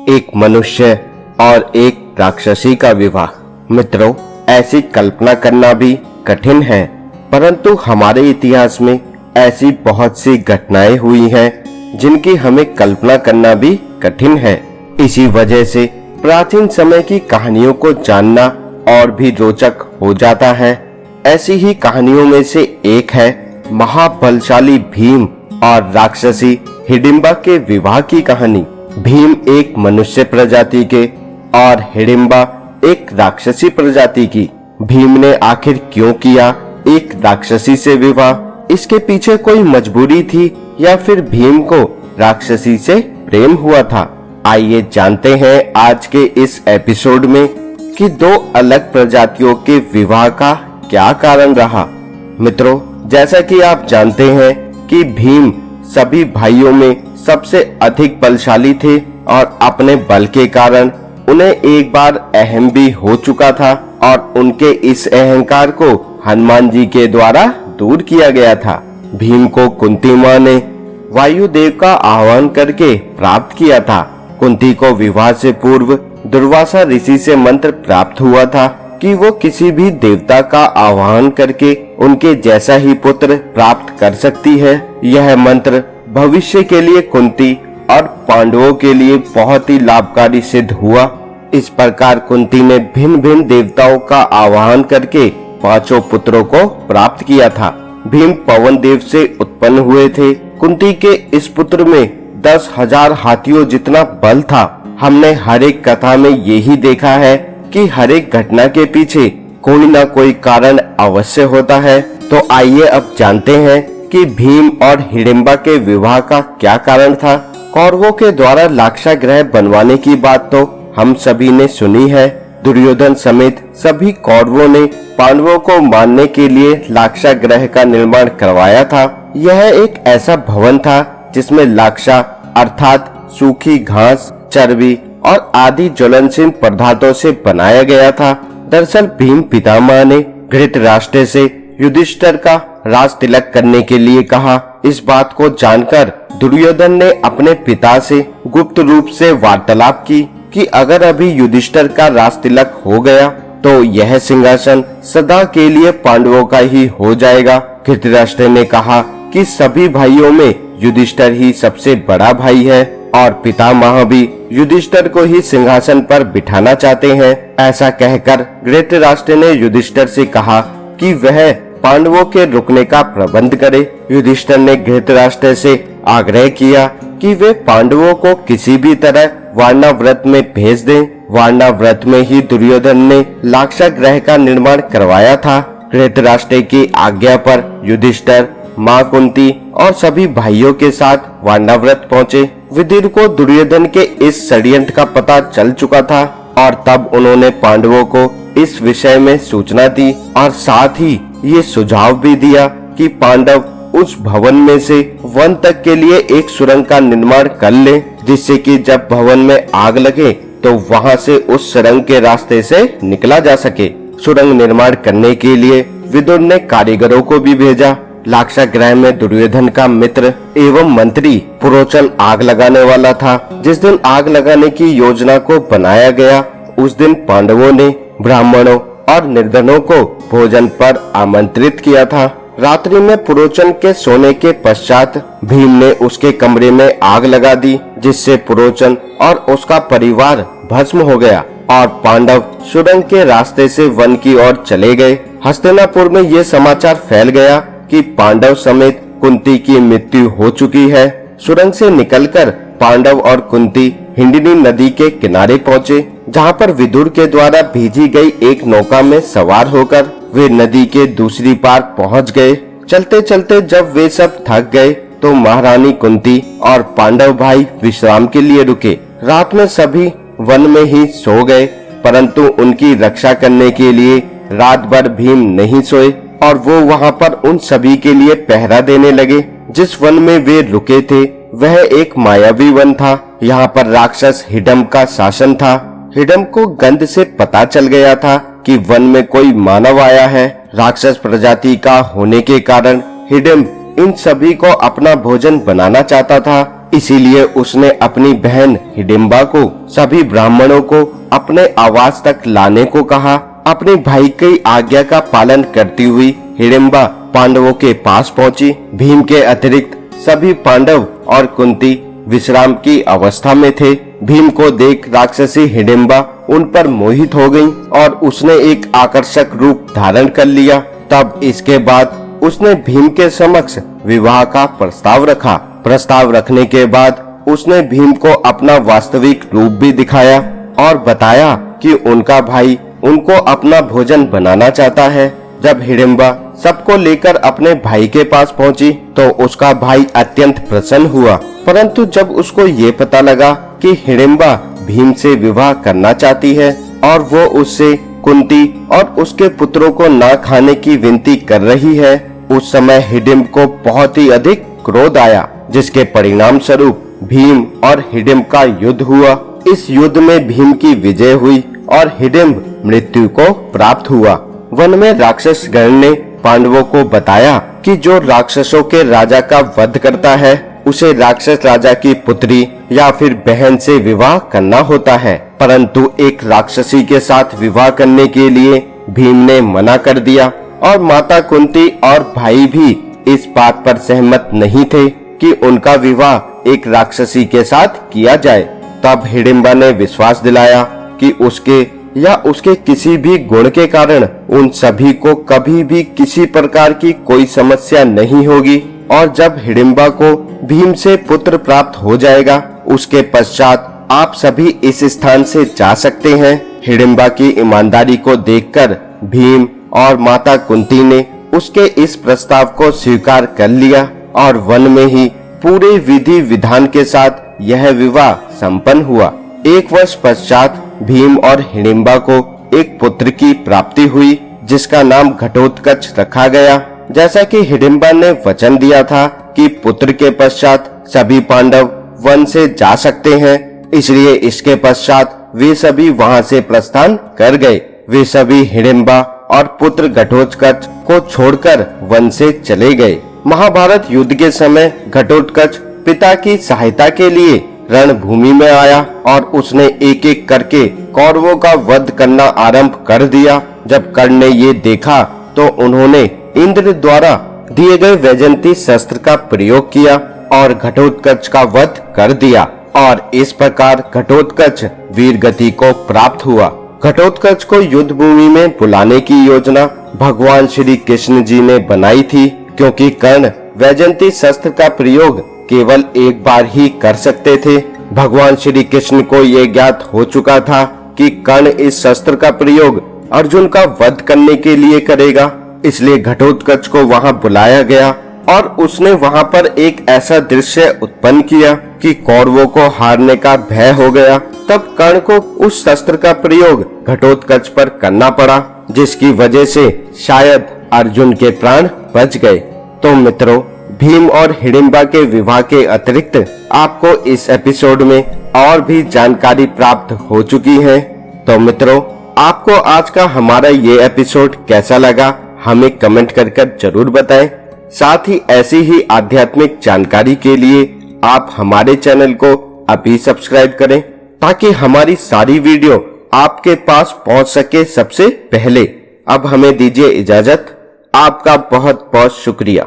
एक मनुष्य और एक राक्षसी का विवाह। मित्रों, ऐसी कल्पना करना भी कठिन है, परंतु हमारे इतिहास में ऐसी बहुत सी घटनाएं हुई हैं जिनकी हमें कल्पना करना भी कठिन है। इसी वजह से प्राचीन समय की कहानियों को जानना और भी रोचक हो जाता है। ऐसी ही कहानियों में से एक है महाबलशाली भीम और राक्षसी हिडिंबा के विवाह की कहानी। भीम एक मनुष्य प्रजाति के और हिडिंबा एक राक्षसी प्रजाति की। भीम ने आखिर क्यों किया एक राक्षसी से विवाह? इसके पीछे कोई मजबूरी थी या फिर भीम को राक्षसी से प्रेम हुआ था? आइए जानते हैं आज के इस एपिसोड में कि दो अलग प्रजातियों के विवाह का क्या कारण रहा। मित्रों, जैसा कि आप जानते हैं कि भीम सभी भाइयों में सबसे अधिक बलशाली थे और अपने बल के कारण उन्हें एक बार अहम भी हो चुका था और उनके इस अहंकार को हनुमान जी के द्वारा दूर किया गया था। भीम को कुंती मां ने वायुदेव का आह्वान करके प्राप्त किया था। कुंती को विवाह से पूर्व दुर्वासा ऋषि से मंत्र प्राप्त हुआ था कि वो किसी भी देवता का आह्वान करके उनके जैसा ही पुत्र प्राप्त कर सकती है। यह मंत्र भविष्य के लिए कुंती और पांडवों के लिए बहुत ही लाभकारी सिद्ध हुआ। इस प्रकार कुंती ने भिन्न भिन्न देवताओं का आह्वान करके 5 पुत्रों को प्राप्त किया था। भीम पवन देव से उत्पन्न हुए थे। कुंती के इस पुत्र में 10,000 हाथियों जितना बल था। हमने हर एक कथा में यही देखा है कि हर एक घटना के पीछे कोई ना कोई कारण अवश्य होता है। तो आइए अब जानते हैं कि भीम और हिडिंबा के विवाह का क्या कारण था। कौरवों के द्वारा लाक्षागृह बनवाने की बात तो हम सभी ने सुनी है। दुर्योधन समेत सभी कौरवों ने पांडवों को मारने के लिए लाक्षागृह का निर्माण करवाया था। यह एक ऐसा भवन था जिसमें लाक्षा अर्थात सूखी घास, चर्बी और आदि ज्वलनशील पदार्थों से बनाया गया था। दरअसल भीम पितामह ने धृतराष्ट्र से युधिष्ठिर का राज तिलक करने के लिए कहा। इस बात को जानकर दुर्योधन ने अपने पिता से गुप्त रूप से वार्तालाप की कि अगर अभी युधिष्ठिर का राज तिलक हो गया तो यह सिंहासन सदा के लिए पांडवों का ही हो जाएगा। धृतराष्ट्र ने कहा कि सभी भाइयों में युधिष्ठिर ही सबसे बड़ा भाई है और पितामह भी युधिष्ठिर को ही सिंहासन पर बिठाना चाहते हैं। ऐसा कहकर धृतराष्ट्र ने युधिष्ठिर से कहा कि वह पांडवों के रुकने का प्रबंध करे। युधिष्ठिर ने धृतराष्ट्र से आग्रह किया कि वे पांडवों को किसी भी तरह वारणाव्रत में भेज दें। वारणाव्रत में ही दुर्योधन ने लाक्षागृह का निर्माण करवाया था। धृतराष्ट्र की आज्ञा पर युधिष्ठिर, मां कुंती और सभी भाइयों के साथ वारणाव्रत पहुँचे। विदुर को दुर्योधन के इस षड्यंत्र का पता चल चुका था और तब उन्होंने पांडवों को इस विषय में सूचना दी और साथ ही ये सुझाव भी दिया कि पांडव उस भवन में से वन तक के लिए एक सुरंग का निर्माण कर ले, जिससे कि जब भवन में आग लगे तो वहां से उस सुरंग के रास्ते से निकला जा सके। सुरंग निर्माण करने के लिए विदुर ने कारीगरों को भी भेजा। लाक्षागृह में दुर्योधन का मित्र एवं मंत्री पुरोचन आग लगाने वाला था। जिस दिन आग लगाने की योजना को बनाया गया उस दिन पांडवों ने ब्राह्मणों और निर्धनों को भोजन पर आमंत्रित किया था। रात्रि में पुरोचन के सोने के पश्चात भीम ने उसके कमरे में आग लगा दी, जिससे पुरोचन और उसका परिवार भस्म हो गया और पांडव सुरंग के रास्ते से वन की ओर चले गए। हस्तिनापुर में ये समाचार फैल गया कि पांडव समेत कुंती की मृत्यु हो चुकी है। सुरंग से निकलकर पांडव और कुंती हिंडिनी नदी के किनारे पहुँचे, जहाँ पर विदुर के द्वारा भेजी गई एक नौका में सवार होकर वे नदी के दूसरी पार पहुँच गए। चलते चलते जब वे सब थक गए तो महारानी कुंती और पांडव भाई विश्राम के लिए रुके। रात में सभी वन में ही सो गए, परंतु उनकी रक्षा करने के लिए रात भर भीम नहीं सोए और वो वहाँ पर उन सभी के लिए पहरा देने लगे। जिस वन में वे रुके थे वह एक मायावी वन था। यहाँ पर राक्षस हिडम का शासन था। हिडम को गंध से पता चल गया था कि वन में कोई मानव आया है। राक्षस प्रजाति का होने के कारण हिडम इन सभी को अपना भोजन बनाना चाहता था। इसीलिए उसने अपनी बहन हिडिंबा को सभी ब्राह्मणों को अपने आवास तक लाने को कहा। अपने भाई की आज्ञा का पालन करती हुई हिडिंबा पांडवों के पास पहुंची। भीम के अतिरिक्त सभी पांडव और कुंती विश्राम की अवस्था में थे। भीम को देख राक्षसी हिडिंबा उन पर मोहित हो गई और उसने एक आकर्षक रूप धारण कर लिया। तब इसके बाद उसने भीम के समक्ष विवाह का प्रस्ताव रखा। प्रस्ताव रखने के बाद उसने भीम को अपना वास्तविक रूप भी दिखाया और बताया कि उनका भाई उनको अपना भोजन बनाना चाहता है। जब हिडिंबा सबको लेकर अपने भाई के पास पहुंची तो उसका भाई अत्यंत प्रसन्न हुआ, परंतु जब उसको ये पता लगा कि हिडिंबा भीम से विवाह करना चाहती है और वो उससे कुंती और उसके पुत्रों को ना खाने की विनती कर रही है, उस समय हिडिंब को बहुत ही अधिक क्रोध आया, जिसके परिणाम स्वरूप भीम और हिडिंब का युद्ध हुआ। इस युद्ध में भीम की विजय हुई और हिडिंब मृत्यु को प्राप्त हुआ। वन में राक्षस गण ने पांडवों को बताया कि जो राक्षसों के राजा का वध करता है उसे राक्षस राजा की पुत्री या फिर बहन से विवाह करना होता है, परंतु एक राक्षसी के साथ विवाह करने के लिए भीम ने मना कर दिया और माता कुंती और भाई भी इस बात पर सहमत नहीं थे कि उनका विवाह एक राक्षसी के साथ किया जाए। तब हिडिंबा ने विश्वास दिलाया कि उसके या उसके किसी भी गुण के कारण उन सभी को कभी भी किसी प्रकार की कोई समस्या नहीं होगी और जब हिडिंबा को भीम से पुत्र प्राप्त हो जाएगा उसके पश्चात आप सभी इस स्थान से जा सकते हैं। हिडिंबा की ईमानदारी को देखकर भीम और माता कुंती ने उसके इस प्रस्ताव को स्वीकार कर लिया और वन में ही पूरे विधि विधान के साथ यह विवाह संपन्न हुआ। एक वर्ष पश्चात भीम और हिडिंबा को एक पुत्र की प्राप्ति हुई जिसका नाम घटोत्कच रखा गया। जैसा कि हिडिंबा ने वचन दिया था कि पुत्र के पश्चात सभी पांडव वन से जा सकते हैं, इसलिए इसके पश्चात वे सभी वहां से प्रस्थान कर गए। वे सभी हिडिंबा और पुत्र घटोत्कच को छोड़कर वन से चले गए। महाभारत युद्ध के समय घटोत्कच पिता की सहायता के लिए रणभूमि में आया और उसने एक एक करके कौरवों का वध करना आरंभ कर दिया। जब कर्ण ने ये देखा तो उन्होंने इंद्र द्वारा दिए गए वैजयंती शस्त्र का प्रयोग किया और घटोत्कच का वध कर दिया और इस प्रकार घटोत्कच वीर गति को प्राप्त हुआ। घटोत्कच को युद्ध भूमि में बुलाने की योजना भगवान श्री कृष्ण जी ने बनाई थी, क्योंकि कर्ण वैजयंती शस्त्र का प्रयोग केवल एक बार ही कर सकते थे। भगवान श्री कृष्ण को ये ज्ञात हो चुका था कि कर्ण इस शस्त्र का प्रयोग अर्जुन का वध करने के लिए करेगा, इसलिए घटोत्कच को वहां बुलाया गया और उसने वहां पर एक ऐसा दृश्य उत्पन्न किया कि कौरवों को हारने का भय हो गया। तब कर्ण को उस शस्त्र का प्रयोग घटोत्कच पर करना पड़ा, जिसकी वजह से शायद अर्जुन के प्राण बच गए। तो मित्रों, भीम और हिडिंबा के विवाह के अतिरिक्त आपको इस एपिसोड में और भी जानकारी प्राप्त हो चुकी है। तो मित्रों, आपको आज का हमारा ये एपिसोड कैसा लगा हमें कमेंट कर जरूर बताएं। साथ ही ऐसी ही आध्यात्मिक जानकारी के लिए आप हमारे चैनल को अभी सब्सक्राइब करें ताकि हमारी सारी वीडियो आपके पास पहुंच सके सबसे पहले। अब हमें दीजिए इजाजत। आपका बहुत बहुत शुक्रिया।